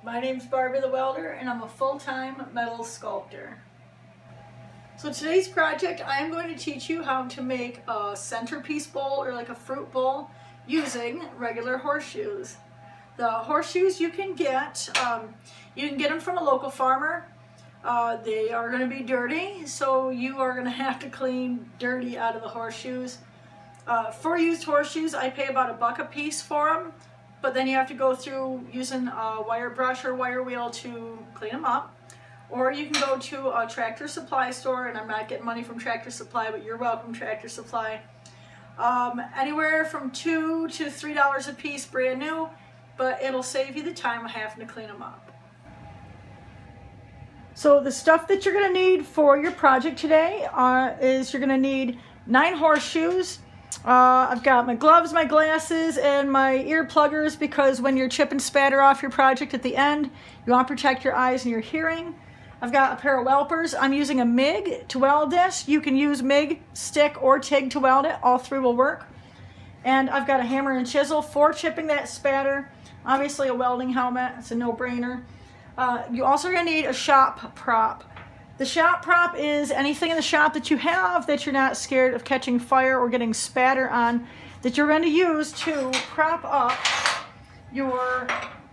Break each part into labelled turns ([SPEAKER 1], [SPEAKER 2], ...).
[SPEAKER 1] My name's Barbie the Welder and I'm a full-time metal sculptor. So today's project, I am going to teach you how to make a centerpiece bowl or like a fruit bowl using regular horseshoes. The horseshoes you can get them from a local farmer. They are going to be dirty, so you are going to have to clean dirty out of the horseshoes. For used horseshoes, I pay about $1 a piece for them. But then you have to go through using a wire brush or wire wheel to clean them up. Or you can go to a Tractor Supply store, and I'm not getting money from Tractor Supply, but you're welcome, Tractor Supply. Anywhere from $2 to $3 a piece brand new, but it'll save you the time of having to clean them up. So the stuff that you're going to need for your project today is you're going to need 9 horseshoes. I've got my gloves, my glasses, and my ear pluggers because when you're chipping spatter off your project at the end, you want to protect your eyes and your hearing. I've got a pair of welpers. I'm using a MIG to weld this. You can use MIG, stick, or TIG to weld it. All 3 will work. And I've got a hammer and chisel for chipping that spatter. Obviously a welding helmet. It's a no-brainer. You also are going to need a shop prop. The shop prop is anything in the shop that you have that you're not scared of catching fire or getting spatter on, that you're going to use to prop up your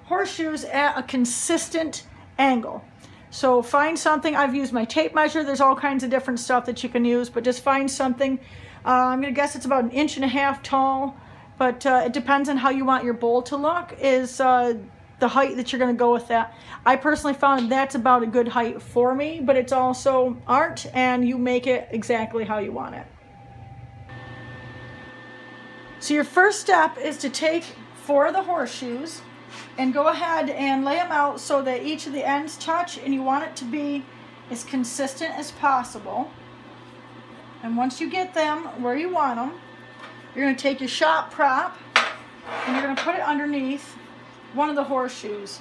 [SPEAKER 1] horseshoes at a consistent angle. So find something. I've used my tape measure. There's all kinds of different stuff that you can use, but just find something. I'm going to guess it's about 1.5 inches tall, but it depends on how you want your bowl to look, is the height that you're going to go with that. I personally found that's about a good height for me, but it's also art and you make it exactly how you want it. So your first step is to take 4 of the horseshoes and go ahead and lay them out so that each of the ends touch, and you want it to be as consistent as possible. And once you get them where you want them, you're going to take your shop prop and you're going to put it underneath one of the horseshoes.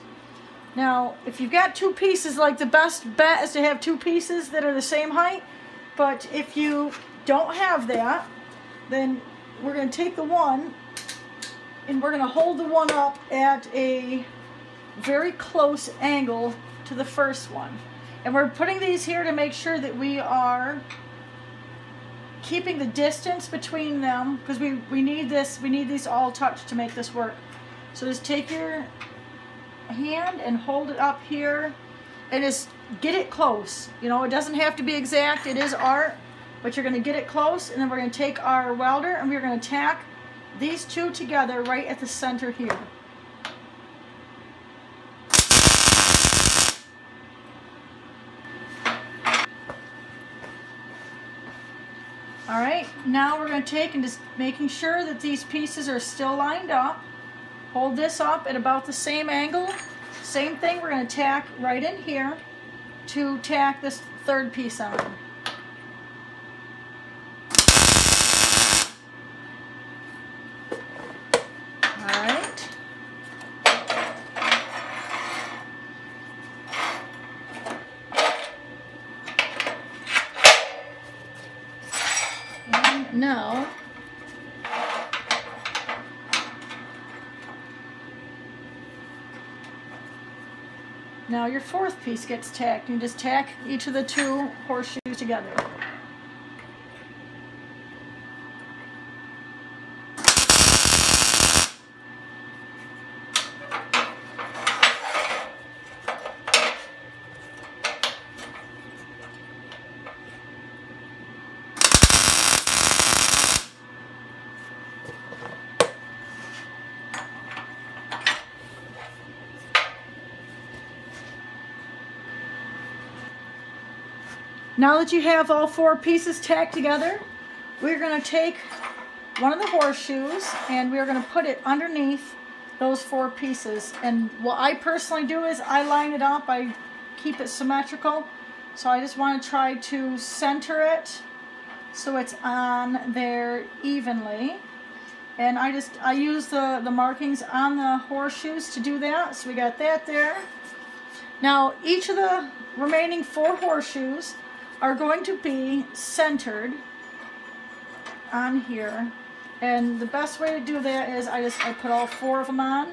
[SPEAKER 1] Now, if you've got 2 pieces, like, the best bet is to have 2 pieces that are the same height. But if you don't have that, then we're going to take the one and we're going to hold the one up at a very close angle to the first one. And we're putting these here to make sure that we are keeping the distance between them, because we need these all touched to make this work. So just take your hand and hold it up here and just get it close. You know, it doesn't have to be exact. It is art, but you're going to get it close, and then we're going to take our welder and we're going to tack these 2 together right at the center here. All right, now we're going to take and just making sure that these pieces are still lined up. Hold this up at about the same angle. Same thing, we're going to tack right in here to tack this 3rd piece on. All right. And now, your 4th piece gets tacked. You just tack each of the 2 horseshoes together. Now that you have all 4 pieces tacked together, we're going to take one of the horseshoes and we're going to put it underneath those 4 pieces. And what I personally do is I line it up, I keep it symmetrical. So I just want to try to center it so it's on there evenly. And I use the markings on the horseshoes to do that. So we got that there. Now each of the remaining 4 horseshoes are going to be centered on here. And the best way to do that is I put all 4 of them on.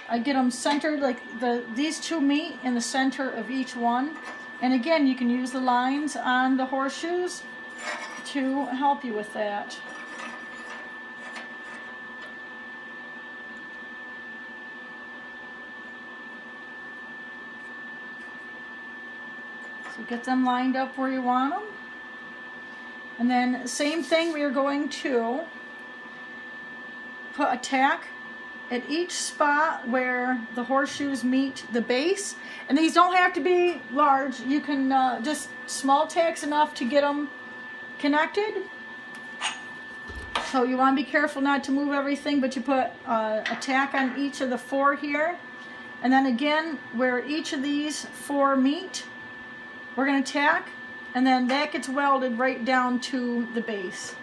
[SPEAKER 1] I get them centered, like these two meet in the center of each one. And again, you can use the lines on the horseshoes to help you with that. So get them lined up where you want them. And then same thing, we are going to put a tack at each spot where the horseshoes meet the base. And these don't have to be large. You can just small tacks enough to get them connected. So you want to be careful not to move everything, but you put a tack on each of the 4 here. And then again, where each of these 4 meet, we're going to tack, and then that gets welded right down to the base.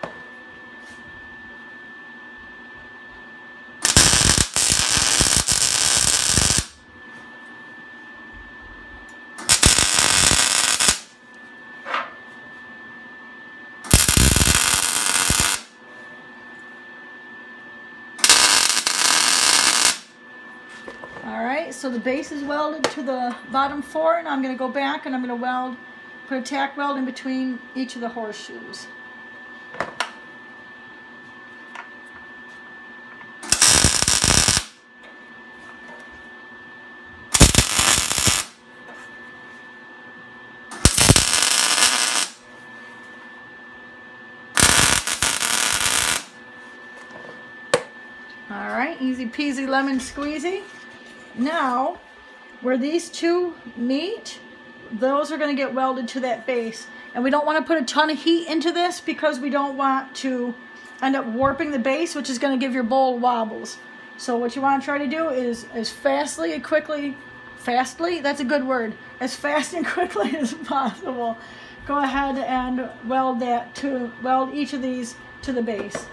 [SPEAKER 1] Alright, so the base is welded to the bottom 4, and I'm going to go back and I'm going to put a tack weld in between each of the horseshoes. Alright, easy peasy lemon squeezy. Now, where these 2 meet, those are going to get welded to that base. And we don't want to put a ton of heat into this because we don't want to end up warping the base, which is going to give your bowl wobbles. So what you want to try to do is as fastly and quickly, that's a good word, as fast and quickly as possible, go ahead and weld each of these to the base.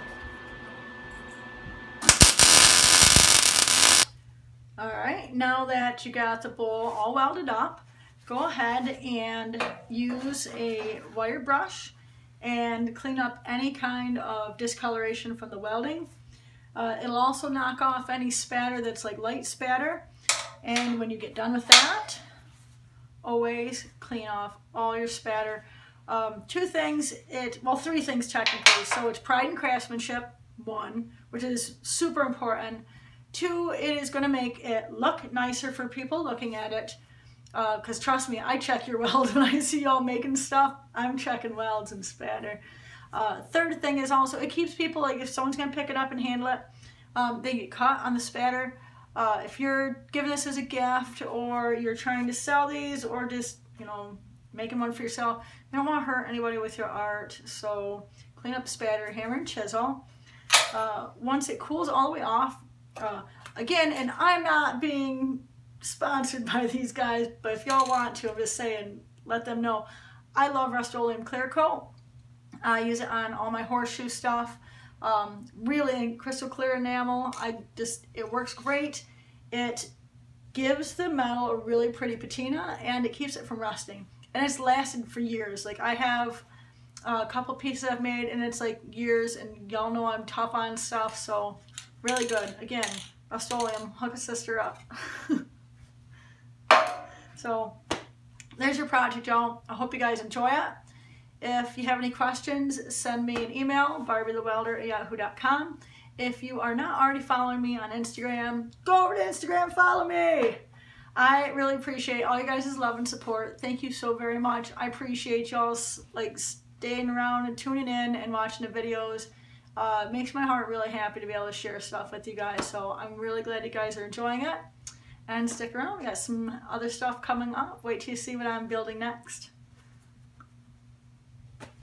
[SPEAKER 1] Alright, now that you got the bowl all welded up, go ahead and use a wire brush and clean up any kind of discoloration from the welding. It'll also knock off any spatter that's like light spatter. And when you get done with that, always clean off all your spatter. 3 things technically. So it's pride and craftsmanship, 1, which is super important. 2, it is going to make it look nicer for people looking at it. Because trust me, I check your weld when I see y'all making stuff. I'm checking welds and spatter. 3rd thing is also, it keeps people, like if someone's going to pick it up and handle it, they get caught on the spatter. If you're giving this as a gift, or you're trying to sell these, or just, making one for yourself, you don't want to hurt anybody with your art. So clean up spatter, hammer and chisel. Once it cools all the way off, again, and I'm not being sponsored by these guys, but if y'all want to, I'm just saying, let them know. I love Rust-Oleum Clear Coat. I use it on all my horseshoe stuff. Really crystal clear enamel. It works great. It gives the metal a really pretty patina, and it keeps it from rusting. And it's lasted for years. Like, I have a couple pieces I've made, and it's like years, and y'all know I'm tough on stuff, so really good. Again, Rust-Oleum, hook a sister up. So there's your project, y'all. I hope you guys enjoy it. If you have any questions, send me an email, barbiethewelder@yahoo.com. If you are not already following me on Instagram, go over to Instagram, follow me. I really appreciate all you guys' love and support. Thank you so very much. I appreciate y'all staying around and tuning in and watching the videos. It makes my heart really happy to be able to share stuff with you guys. So I'm really glad you guys are enjoying it. And stick around, we got some other stuff coming up. Wait till you see what I'm building next.